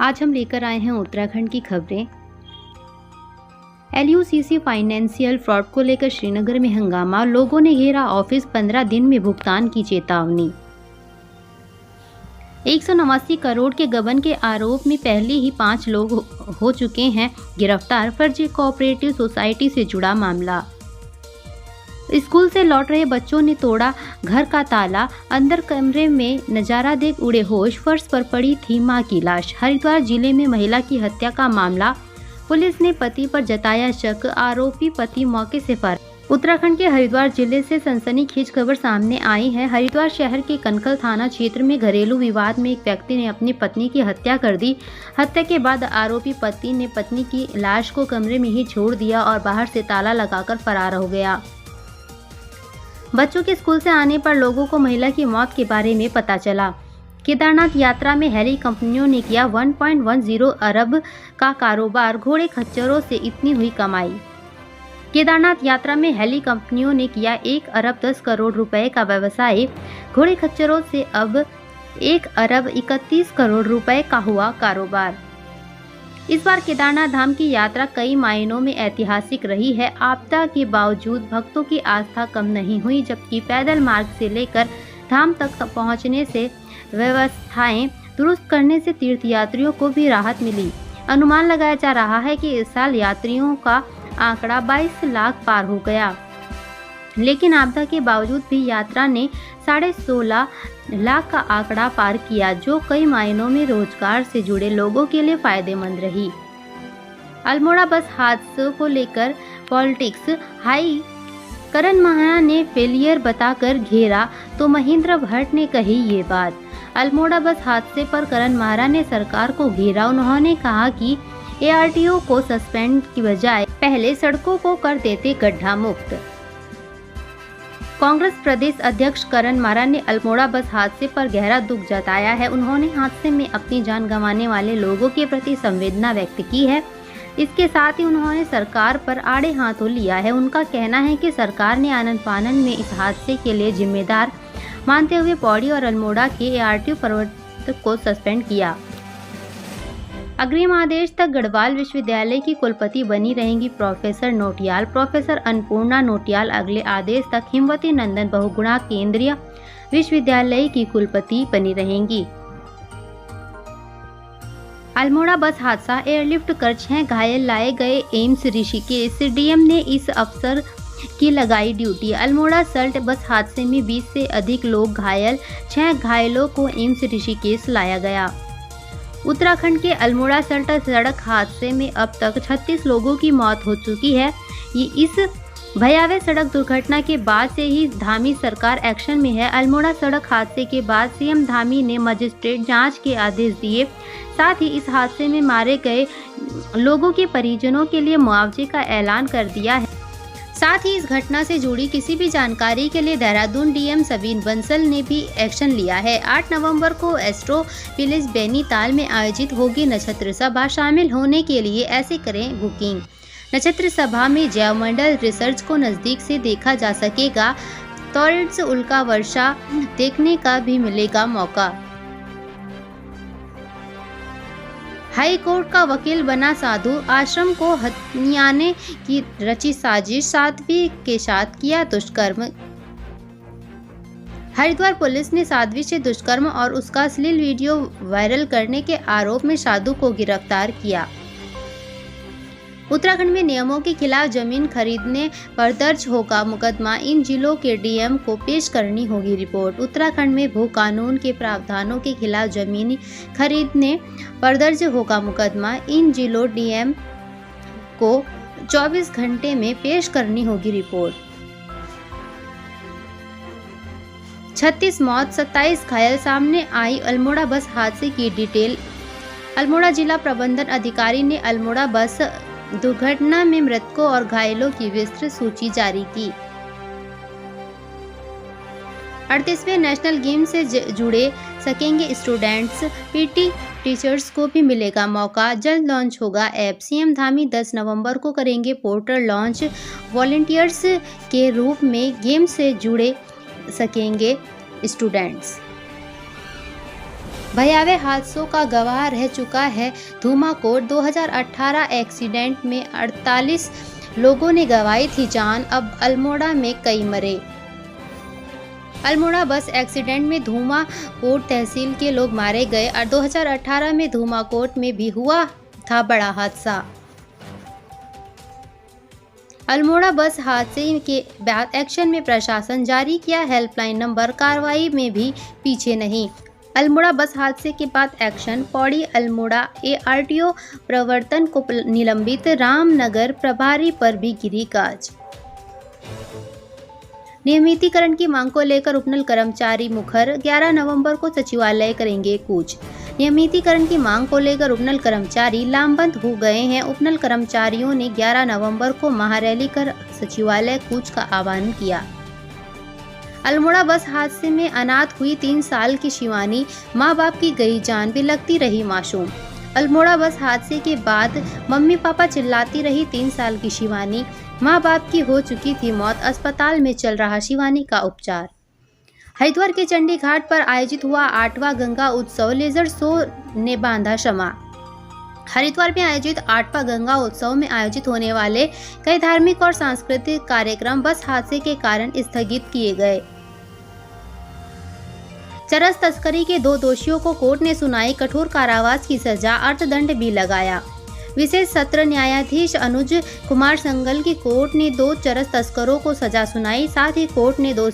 आज हम लेकर आए हैं उत्तराखंड की खबरें। LUCC फाइनेंशियल फ्रॉड को लेकर श्रीनगर में हंगामा, लोगों ने घेरा ऑफिस, 15 दिन में भुगतान की चेतावनी। 189 करोड़ के गबन के आरोप में पहले ही 5 लोग हो चुके हैं गिरफ्तार। फर्जी कोऑपरेटिव सोसाइटी से जुड़ा मामला। स्कूल से लौट रहे बच्चों ने तोड़ा घर का ताला, अंदर कमरे में नजारा देख उड़े होश, फर्श पर पड़ी थी मां की लाश। हरिद्वार जिले में महिला की हत्या का मामला, पुलिस ने पति पर जताया शक, आरोपी पति मौके से फरार। उत्तराखंड के हरिद्वार जिले से सनसनीखेज खबर सामने आई है। हरिद्वार शहर के कनकल थाना क्षेत्र में घरेलू विवाद में एक व्यक्ति ने अपनी पत्नी की हत्या कर दी। हत्या के बाद आरोपी पति ने पत्नी की लाश को कमरे में ही छोड़ दिया और बाहर से ताला लगाकर फरार हो गया। बच्चों के स्कूल से आने पर लोगों को महिला की मौत के बारे में पता चला। केदारनाथ यात्रा में हेली कंपनियों ने किया 1.10 अरब का कारोबार, घोड़े खच्चरों से इतनी हुई कमाई। केदारनाथ यात्रा में हेली कंपनियों ने किया 1 अरब 10 करोड़ रुपए का व्यवसाय, घोड़े खच्चरों से अब 1 अरब 31 करोड़ रुपए का हुआ कारोबार। इस बार केदारनाथ धाम की यात्रा कई मायनों में ऐतिहासिक रही है। आपदा के बावजूद भक्तों की आस्था कम नहीं हुई, जबकि पैदल मार्ग से लेकर धाम तक पहुंचने से व्यवस्थाएं दुरुस्त करने से तीर्थयात्रियों को भी राहत मिली। अनुमान लगाया जा रहा है कि इस साल यात्रियों का आंकड़ा 22 लाख पार हो गया, लेकिन आपदा के बावजूद भी यात्रा ने 16.5 लाख का आंकड़ा पार किया, जो कई मायनों में रोजगार से जुड़े लोगों के लिए फायदेमंद रही। अल्मोड़ा बस हादसों को लेकर पॉलिटिक्स हाई, करण माहरा ने फेलियर बताकर घेरा तो महेंद्र भट्ट ने कही ये बात। अल्मोड़ा बस हादसे पर करण माहरा ने सरकार को घेरा। उन्होंने कहा कि ARTO को सस्पेंड की बजाय पहले सड़कों को कर देते गड्ढा मुक्त। कांग्रेस प्रदेश अध्यक्ष करण माहरा ने अल्मोड़ा बस हादसे पर गहरा दुख जताया है। उन्होंने हादसे में अपनी जान गंवाने वाले लोगों के प्रति संवेदना व्यक्त की है। इसके साथ ही उन्होंने सरकार पर आड़े हाथों लिया है। उनका कहना है कि सरकार ने आनन फानन में इस हादसे के लिए जिम्मेदार मानते हुए पौड़ी और अल्मोड़ा के ARTO प्रवर्तक को सस्पेंड किया। अग्रिम आदेश तक गढ़वाल विश्वविद्यालय की कुलपति बनी रहेंगी प्रोफेसर नोटियाल। प्रोफेसर अन्नपूर्णा नोटियाल अगले आदेश तक हिमवती नंदन बहुगुणा केंद्रीय विश्वविद्यालय की कुलपति बनी रहेंगी। अल्मोड़ा बस हादसा, एयरलिफ्ट कर 6 घायल लाए गए एम्स ऋषिकेश। DM ने इस अफसर की लगाई ड्यूटी। अल्मोड़ा सल्ट बस हादसे में 20 से अधिक लोग घायल, 6 घायलों को एम्स ऋषिकेश लाया गया। उत्तराखंड के अल्मोड़ा सल्ट सड़क हादसे में अब तक 36 लोगों की मौत हो चुकी है। इस भयावह सड़क दुर्घटना के बाद से ही धामी सरकार एक्शन में है। अल्मोड़ा सड़क हादसे के बाद CM धामी ने मजिस्ट्रेट जांच के आदेश दिए। साथ ही इस हादसे में मारे गए लोगों के परिजनों के लिए मुआवजे का ऐलान कर दिया है। साथ ही इस घटना से जुड़ी किसी भी जानकारी के लिए देहरादून DM सवीन बंसल ने भी एक्शन लिया है। 8 नवंबर को एस्ट्रो विलेज बैनीताल में आयोजित होगी नक्षत्र सभा। शामिल होने के लिए ऐसे करें बुकिंग। नक्षत्र सभा में जैवमंडल रिसर्च को नजदीक से देखा जा सकेगा। टॉरेंट्स उल्का वर्षा देखने का भी मिलेगा मौका। हाई कोर्ट का वकील बना साधु, आश्रम को हथियाने की रची साजिश, साध्वी के साथ किया दुष्कर्म। हरिद्वार पुलिस ने साध्वी से दुष्कर्म और उसका अश्लील वीडियो वायरल करने के आरोप में साधु को गिरफ्तार किया। उत्तराखंड में नियमों के खिलाफ जमीन खरीदने पर दर्ज होगा मुकदमा, इन जिलों के DM को पेश करनी होगी रिपोर्ट। उत्तराखंड में भू कानून के प्रावधानों के खिलाफ जमीन खरीदने पर दर्ज होगा मुकदमा, इन जिलों DM को 24 घंटे में पेश करनी होगी रिपोर्ट। 36 मौत 27 घायल, सामने आई अल्मोड़ा बस हादसे की डिटेल। अल्मोड़ा जिला प्रबंधन अधिकारी ने अल्मोड़ा बस दुर्घटना में मृतकों और घायलों की विस्तृत सूची जारी की। 38वें नेशनल गेम से जुड़े सकेंगे स्टूडेंट्स, PT टीचर्स को भी मिलेगा मौका। जल्द लॉन्च होगा ऐप। CM धामी 10 नवंबर को करेंगे पोर्टल लॉन्च। वॉलंटियर्स के रूप में गेम से जुड़े सकेंगे स्टूडेंट्स। भयावह हादसों का गवाह रह चुका है धूमाकोट। 2018 एक्सीडेंट में 48 लोगों ने गंवाई थी जान, अब अल्मोड़ा में कई मरे। अल्मोड़ा बस एक्सीडेंट में धूमाकोट तहसील के लोग मारे गए और 2018 में धूमाकोट में भी हुआ था बड़ा हादसा। अल्मोड़ा बस हादसे के बाद एक्शन में प्रशासन, जारी किया हेल्पलाइन नंबर, कार्रवाई में भी पीछे नहीं। अल्मोड़ा बस हादसे के बाद एक्शन, पौड़ी अल्मोड़ा ARTO प्रवर्तन को निलंबित, रामनगर प्रभारी पर भी गिरी गाज। नियमितीकरण की मांग को लेकर उपनल कर्मचारी मुखर, 11 नवंबर को सचिवालय करेंगे कूच। नियमितीकरण की मांग को लेकर उपनल कर्मचारी लामबंद हो गए हैं। उपनल कर्मचारियों ने 11 नवंबर को महारैली कर सचिवालय कूच का आह्वान किया। अल्मोड़ा बस हादसे में अनाथ हुई 3 साल की शिवानी, मां बाप की गई जान, बिलखती रही मासूम। अल्मोड़ा बस हादसे के बाद मम्मी पापा चिल्लाती रही 3 साल की शिवानी, मां बाप की हो चुकी थी मौत, अस्पताल में चल रहा शिवानी का उपचार। हरिद्वार के चंडी घाट पर आयोजित हुआ 8वां गंगा उत्सव, लेजर शो ने बांधा शमा। हरिद्वार में आयोजित 8वां गंगा उत्सव में आयोजित होने वाले कई धार्मिक और सांस्कृतिक कार्यक्रम बस हादसे के कारण स्थगित किए गए। चरस तस्करी के 2 दोषियों को कोर्ट ने सुनाई कठोर कारावास की सजा, अर्थदंड भी लगाया। विशेष सत्र न्यायाधीश अनुज कुमार संगल की कोर्ट ने 2 चरस तस्करों को सजा सुनाई। साथ ही कोर्ट ने